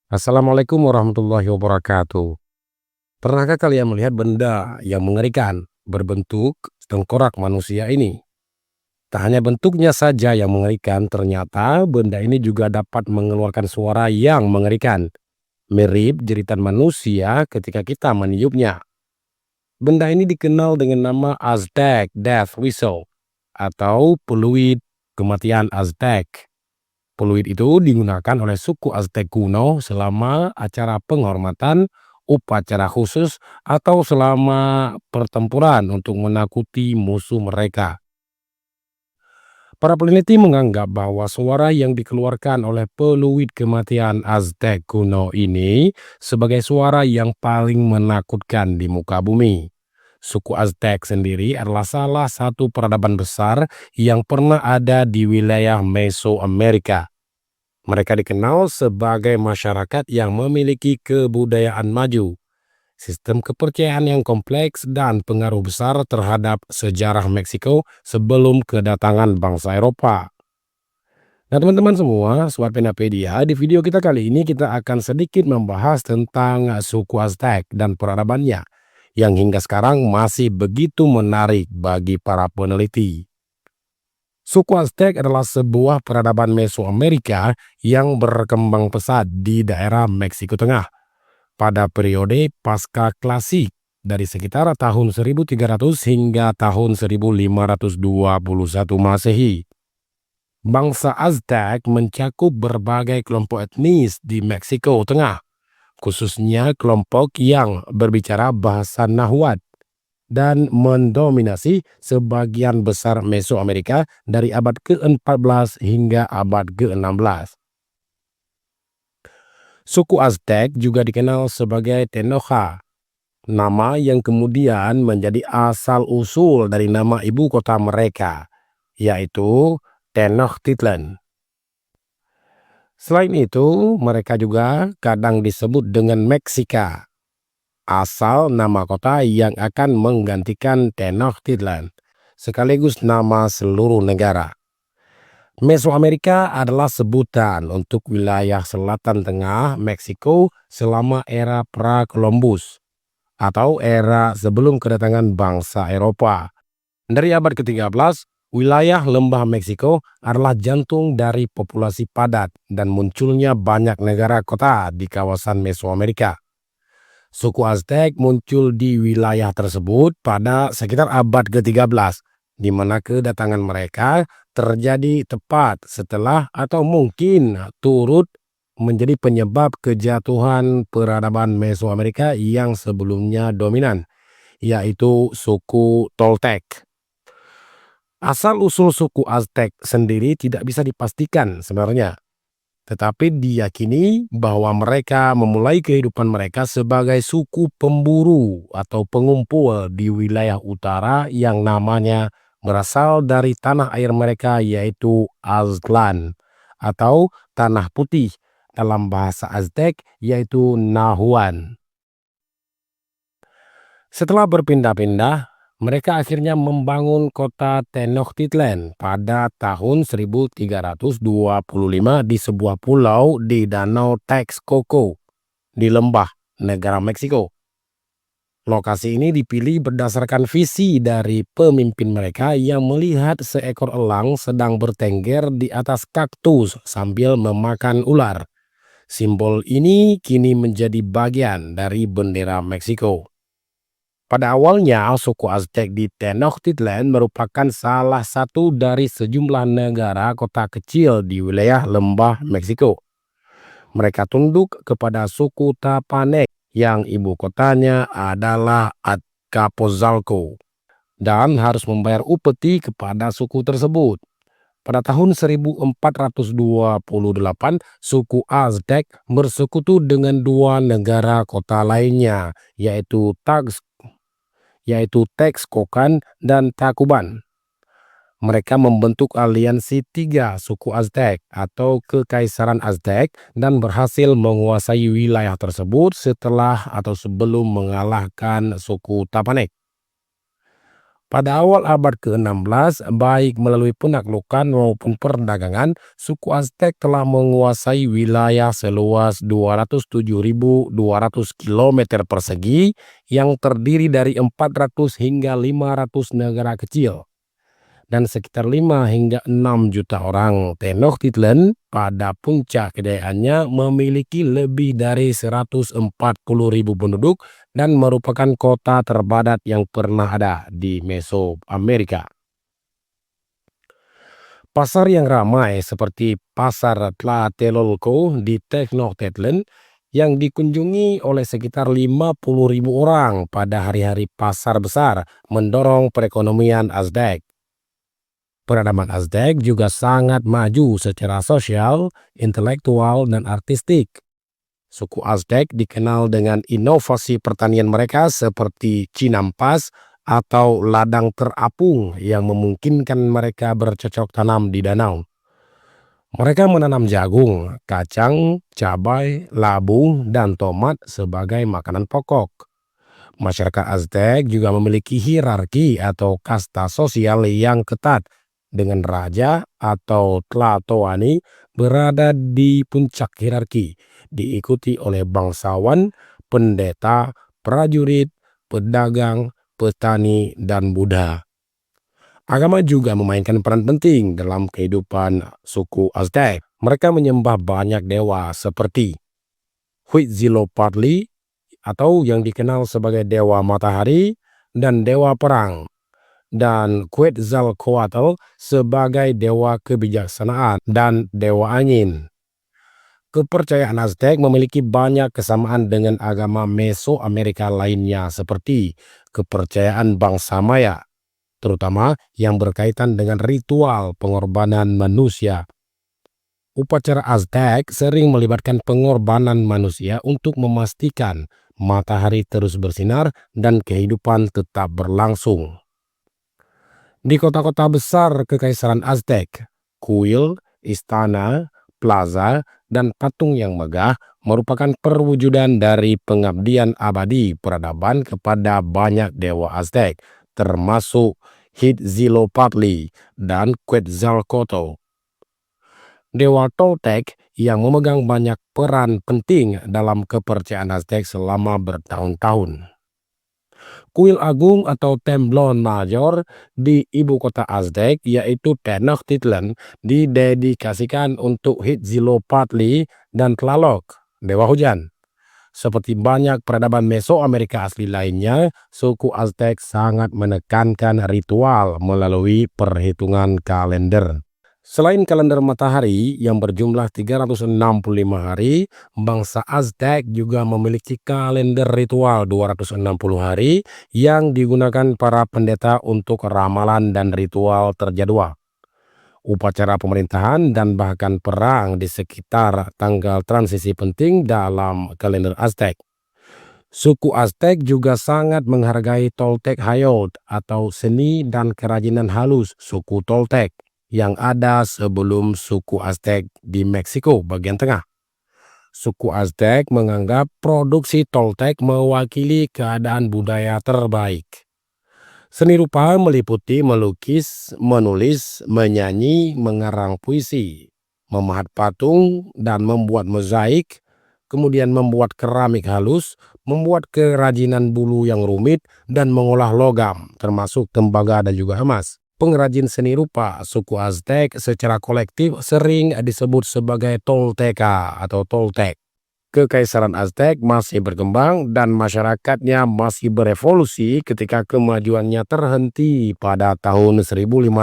Assalamualaikum warahmatullahi wabarakatuh. Pernahkah kalian melihat benda yang mengerikan berbentuk tengkorak manusia ini? Tak hanya bentuknya saja yang mengerikan, ternyata benda ini juga dapat mengeluarkan suara yang mengerikan, mirip jeritan manusia ketika kita meniupnya. Benda ini dikenal dengan nama Aztec Death Whistle atau peluit kematian Aztec. Peluit itu digunakan oleh suku Aztec kuno selama acara penghormatan, upacara khusus, atau selama pertempuran untuk menakuti musuh mereka. Para peneliti menganggap bahwa suara yang dikeluarkan oleh peluit kematian Aztec kuno ini sebagai suara yang paling menakutkan di muka bumi. Suku Aztec sendiri adalah salah satu peradaban besar yang pernah ada di wilayah Mesoamerika. Mereka dikenal sebagai masyarakat yang memiliki kebudayaan maju, sistem kepercayaan yang kompleks, dan pengaruh besar terhadap sejarah Meksiko sebelum kedatangan bangsa Eropa. Nah teman-teman semua, Sobat Penapedia, di video kita kali ini kita akan sedikit membahas tentang suku Aztec dan peradabannya, yang hingga sekarang masih begitu menarik bagi para peneliti. Suku Aztec adalah sebuah peradaban Mesoamerika yang berkembang pesat di daerah Meksiko Tengah pada periode pasca klasik dari sekitar tahun 1300 hingga tahun 1521 Masehi. Bangsa Aztec mencakup berbagai kelompok etnis di Meksiko Tengah, khususnya kelompok yang berbicara bahasa Nahuatl, dan mendominasi sebagian besar Mesoamerika dari abad ke-14 hingga abad ke-16. Suku Aztec juga dikenal sebagai Tenochtitlan, nama yang kemudian menjadi asal-usul dari nama ibu kota mereka, yaitu Tenochtitlan. Selain itu, mereka juga kadang disebut dengan Meksika, asal nama kota yang akan menggantikan Tenochtitlan, sekaligus nama seluruh negara. Mesoamerika adalah sebutan untuk wilayah selatan tengah Meksiko selama era pra-Columbus atau era sebelum kedatangan bangsa Eropa. Dari abad ke-13, wilayah lembah Meksiko adalah jantung dari populasi padat dan munculnya banyak negara kota di kawasan Mesoamerika. Suku Aztec muncul di wilayah tersebut pada sekitar abad ke-13, di mana kedatangan mereka terjadi tepat setelah atau mungkin turut menjadi penyebab kejatuhan peradaban Mesoamerika yang sebelumnya dominan, yaitu suku Toltec. Asal-usul suku Aztec sendiri tidak bisa dipastikan sebenarnya, tetapi diyakini bahwa mereka memulai kehidupan mereka sebagai suku pemburu atau pengumpul di wilayah utara yang namanya berasal dari tanah air mereka, yaitu Aztlan atau Tanah Putih dalam bahasa Aztec, yaitu Nahuan. Setelah berpindah-pindah, mereka akhirnya membangun kota Tenochtitlan pada tahun 1325 di sebuah pulau di Danau Texcoco di lembah negara Meksiko. Lokasi ini dipilih berdasarkan visi dari pemimpin mereka yang melihat seekor elang sedang bertengger di atas kaktus sambil memakan ular. Simbol ini kini menjadi bagian dari bendera Meksiko. Pada awalnya, suku Aztec di Tenochtitlan merupakan salah satu dari sejumlah negara kota kecil di wilayah lembah Meksiko. Mereka tunduk kepada suku Tapanec yang ibu kotanya adalah Azcapotzalco dan harus membayar upeti kepada suku tersebut. Pada tahun 1428, suku Aztec bersekutu dengan dua negara kota lainnya, yaitu Texcocan dan Tacuban. Mereka membentuk aliansi tiga suku Aztec atau Kekaisaran Aztec dan berhasil menguasai wilayah tersebut setelah atau sebelum mengalahkan suku Tapanec. Pada awal abad ke-16, baik melalui penaklukan maupun perdagangan, suku Aztec telah menguasai wilayah seluas 207.200 km persegi yang terdiri dari 400 hingga 500 negara kecil dan sekitar 5 hingga 6 juta orang. Tenochtitlan pada puncak kejayaannya memiliki lebih dari 140.000 penduduk dan merupakan kota terpadat yang pernah ada di Mesoamerika. Pasar yang ramai seperti Pasar Tlatelolco di Tenochtitlan yang dikunjungi oleh sekitar 50.000 orang pada hari-hari pasar besar mendorong perekonomian Aztec. Peradaban Aztec juga sangat maju secara sosial, intelektual, dan artistik. Suku Aztec dikenal dengan inovasi pertanian mereka seperti cinampas atau ladang terapung yang memungkinkan mereka bercocok tanam di danau. Mereka menanam jagung, kacang, cabai, labu, dan tomat sebagai makanan pokok. Masyarakat Aztec juga memiliki hierarki atau kasta sosial yang ketat, dengan raja atau Tlatoani berada di puncak hierarki, diikuti oleh bangsawan, pendeta, prajurit, pedagang, petani, dan Buddha. Agama juga memainkan peran penting dalam kehidupan suku Aztec. Mereka menyembah banyak dewa seperti Huitzilopochtli atau yang dikenal sebagai dewa matahari dan dewa perang, dan Quetzalcoatl sebagai dewa kebijaksanaan dan dewa angin. Kepercayaan Aztec memiliki banyak kesamaan dengan agama Mesoamerika lainnya seperti kepercayaan bangsa Maya, terutama yang berkaitan dengan ritual pengorbanan manusia. Upacara Aztec sering melibatkan pengorbanan manusia untuk memastikan matahari terus bersinar dan kehidupan tetap berlangsung. Di kota-kota besar Kekaisaran Aztec, kuil, istana, plaza, dan patung yang megah merupakan perwujudan dari pengabdian abadi peradaban kepada banyak dewa Aztec, termasuk Huitzilopochtli dan Quetzalcoatl. Dewa Toltec yang memegang banyak peran penting dalam kepercayaan Aztec selama bertahun-tahun. Kuil agung atau Temblon Major di ibu kota Aztec yaitu Tenochtitlan didedikasikan untuk Huitzilopochtli dan Tlaloc, dewa hujan. Seperti banyak peradaban Mesoamerika asli lainnya, suku Aztec sangat menekankan ritual melalui perhitungan kalender. Selain kalender matahari yang berjumlah 365 hari, bangsa Aztec juga memiliki kalender ritual 260 hari yang digunakan para pendeta untuk ramalan dan ritual terjadwal. Upacara pemerintahan dan bahkan perang di sekitar tanggal transisi penting dalam kalender Aztec. Suku Aztec juga sangat menghargai Toltec Hayot atau seni dan kerajinan halus suku Toltec yang ada sebelum suku Aztec di Meksiko bagian tengah. Suku Aztec menganggap produksi Toltec mewakili keadaan budaya terbaik. Seni rupa meliputi melukis, menulis, menyanyi, mengarang puisi, memahat patung, dan membuat mozaik, kemudian membuat keramik halus, membuat kerajinan bulu yang rumit, dan mengolah logam, termasuk tembaga dan juga emas. Pengrajin seni rupa suku Aztec secara kolektif sering disebut sebagai Tolteca atau Toltec. Kekaisaran Aztec masih berkembang dan masyarakatnya masih berevolusi ketika kemajuannya terhenti pada tahun 1519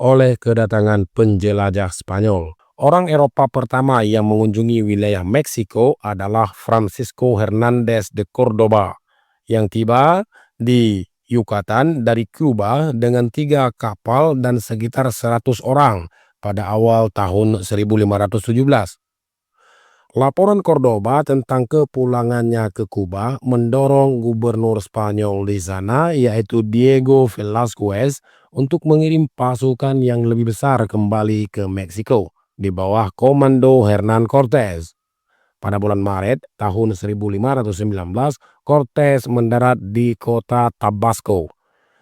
oleh kedatangan penjelajah Spanyol. Orang Eropa pertama yang mengunjungi wilayah Meksiko adalah Francisco Hernandez de Córdoba yang tiba di Yucatan dari Cuba dengan 3 kapal dan sekitar 100 orang pada awal tahun 1517. Laporan Cordoba tentang kepulangannya ke Kuba mendorong gubernur Spanyol di sana yaitu Diego Velázquez untuk mengirim pasukan yang lebih besar kembali ke Meksiko di bawah komando Hernán Cortés. Pada bulan Maret tahun 1519, Cortés mendarat di kota Tabasco.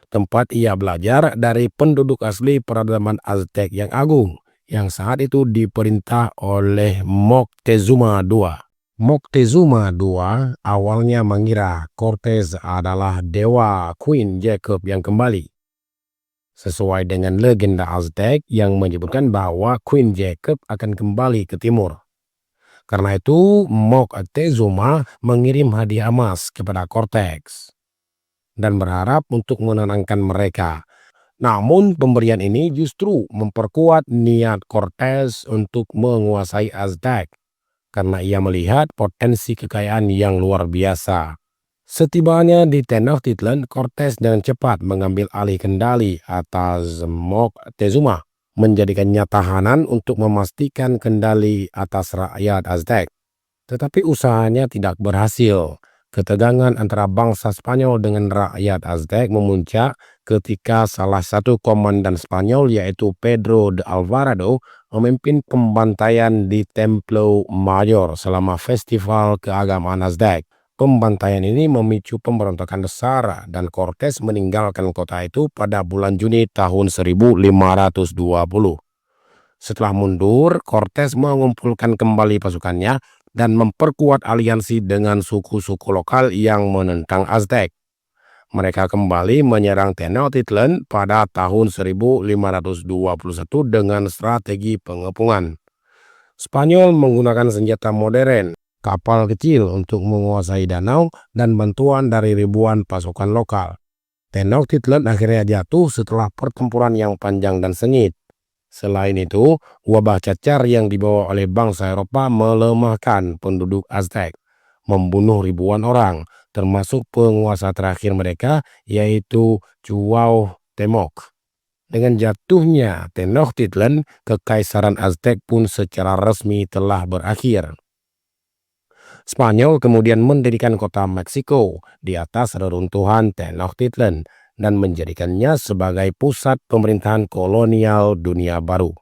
tempat ia belajar dari penduduk asli peradaban Aztec yang agung, yang saat itu diperintah oleh Moctezuma II. Moctezuma II awalnya mengira Cortez adalah dewa Queen Jacob yang kembali. Sesuai dengan legenda Aztec yang menyebutkan bahwa Queen Jacob akan kembali ke timur. Karena itu, Moctezuma mengirim hadiah emas kepada Cortez dan berharap untuk menenangkan mereka. Namun, pemberian ini justru memperkuat niat Cortez untuk menguasai Aztec karena ia melihat potensi kekayaan yang luar biasa. Setibanya di Tenochtitlan, Cortez dengan cepat mengambil alih kendali atas Moctezuma, menjadikannya tahanan untuk memastikan kendali atas rakyat Aztec. Tetapi usahanya tidak berhasil. Ketegangan antara bangsa Spanyol dengan rakyat Aztec memuncak ketika salah satu komandan Spanyol yaitu Pedro de Alvarado memimpin pembantaian di Templo Mayor selama festival keagamaan Aztec. Pembantaian ini memicu pemberontakan besar dan Cortez meninggalkan kota itu pada bulan Juni tahun 1520. Setelah mundur, Cortez mengumpulkan kembali pasukannya dan memperkuat aliansi dengan suku-suku lokal yang menentang Aztec. Mereka kembali menyerang Tenochtitlan pada tahun 1521 dengan strategi pengepungan. Spanyol menggunakan senjata modern, kapal kecil untuk menguasai danau, dan bantuan dari ribuan pasukan lokal. Tenochtitlan akhirnya jatuh setelah pertempuran yang panjang dan sengit. Selain itu, wabah cacar yang dibawa oleh bangsa Eropa melemahkan penduduk Aztec, membunuh ribuan orang, termasuk penguasa terakhir mereka, yaitu Cuauhtémoc. Dengan jatuhnya Tenochtitlan, kekaisaran Aztec pun secara resmi telah berakhir. Spanyol kemudian mendirikan kota Meksiko di atas reruntuhan Tenochtitlan dan menjadikannya sebagai pusat pemerintahan kolonial dunia baru.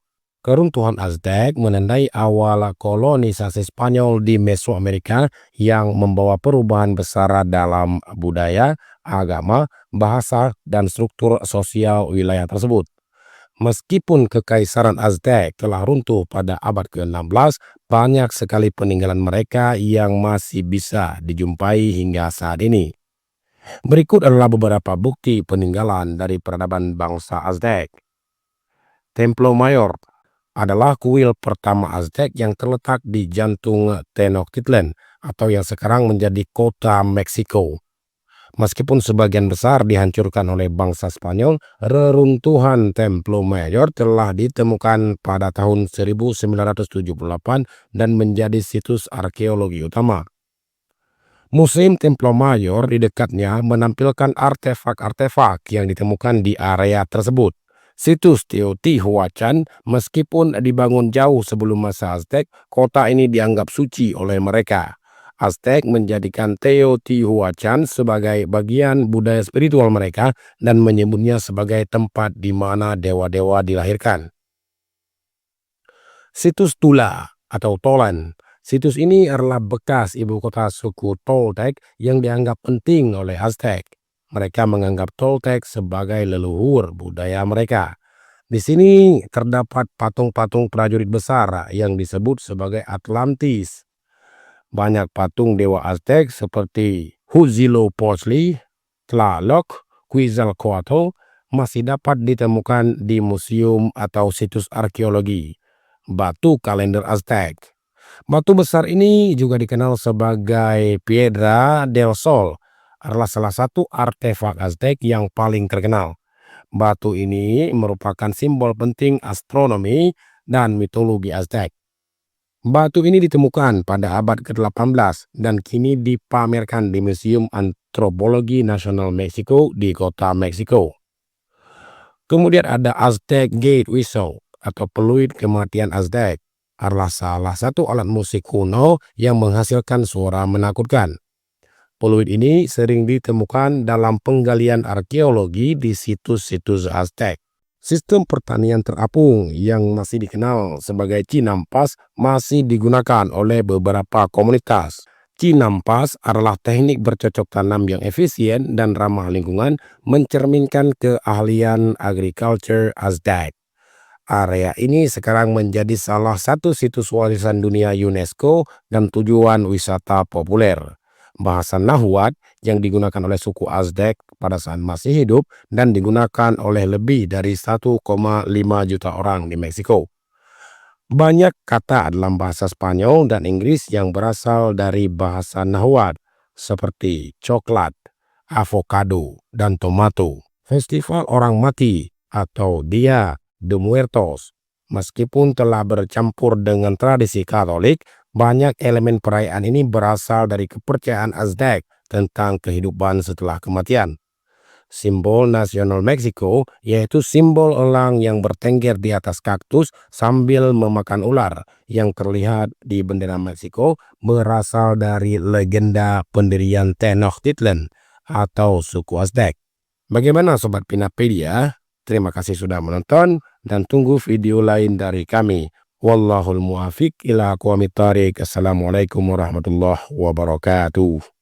Keruntuhan Aztec menandai awal kolonisasi Spanyol di Mesoamerika yang membawa perubahan besar dalam budaya, agama, bahasa, dan struktur sosial wilayah tersebut. Meskipun kekaisaran Aztec telah runtuh pada abad ke-16, banyak sekali peninggalan mereka yang masih bisa dijumpai hingga saat ini. Berikut adalah beberapa bukti peninggalan dari peradaban bangsa Aztec. Templo Mayor adalah kuil pertama Aztec yang terletak di jantung Tenochtitlan atau yang sekarang menjadi kota Meksiko. Meskipun sebagian besar dihancurkan oleh bangsa Spanyol, reruntuhan Templo Mayor telah ditemukan pada tahun 1978 dan menjadi situs arkeologi utama. Museum Templo Mayor di dekatnya menampilkan artefak-artefak yang ditemukan di area tersebut. Situs Teotihuacan, meskipun dibangun jauh sebelum masa Aztec, kota ini dianggap suci oleh mereka. Aztec menjadikan Teotihuacan sebagai bagian budaya spiritual mereka dan menyebutnya sebagai tempat di mana dewa-dewa dilahirkan. Situs Tula atau Tolan. Situs ini adalah bekas ibu kota suku Toltec yang dianggap penting oleh Aztec. Mereka menganggap Toltec sebagai leluhur budaya mereka. Di sini terdapat patung-patung prajurit besar yang disebut sebagai Atlantis. Banyak patung dewa Aztec seperti Huitzilopochtli, Tlaloc, Quetzalcoatl masih dapat ditemukan di museum atau situs arkeologi. Batu kalender Aztec. Batu besar ini juga dikenal sebagai Piedra del Sol, adalah salah satu artefak Aztec yang paling terkenal. Batu ini merupakan simbol penting astronomi dan mitologi Aztec. Batu ini ditemukan pada abad ke-18 dan kini dipamerkan di Museum Antropologi Nasional Meksiko di kota Meksiko. Kemudian ada Aztec Gate Whistle atau peluit kematian Aztec, adalah salah satu alat musik kuno yang menghasilkan suara menakutkan. Peluit ini sering ditemukan dalam penggalian arkeologi di situs-situs Aztec. Sistem pertanian terapung yang masih dikenal sebagai Chinampas masih digunakan oleh beberapa komunitas. Cinampas adalah teknik bercocok tanam yang efisien dan ramah lingkungan, mencerminkan keahlian agriculture Aztec. Area ini sekarang menjadi salah satu situs warisan dunia UNESCO dan tujuan wisata populer. Bahasa Nahuatl yang digunakan oleh suku Aztec pada saat masih hidup dan digunakan oleh lebih dari 1,5 juta orang di Meksiko. Banyak kata dalam bahasa Spanyol dan Inggris yang berasal dari bahasa Nahuatl, seperti coklat, avocado, dan tomato. Festival Orang Mati atau Dia de Muertos, meskipun telah bercampur dengan tradisi Katolik, banyak elemen perayaan ini berasal dari kepercayaan Aztec tentang kehidupan setelah kematian. Simbol nasional Meksiko yaitu simbol elang yang bertengger di atas kaktus sambil memakan ular yang terlihat di bendera Meksiko berasal dari legenda pendirian Tenochtitlan atau suku Aztec. Bagaimana Sobat Pinapedia? Terima kasih sudah menonton dan tunggu video lain dari kami. Wallahul muwafiq ila aqwamit thariq. Assalamualaikum warahmatullahi wabarakatuh.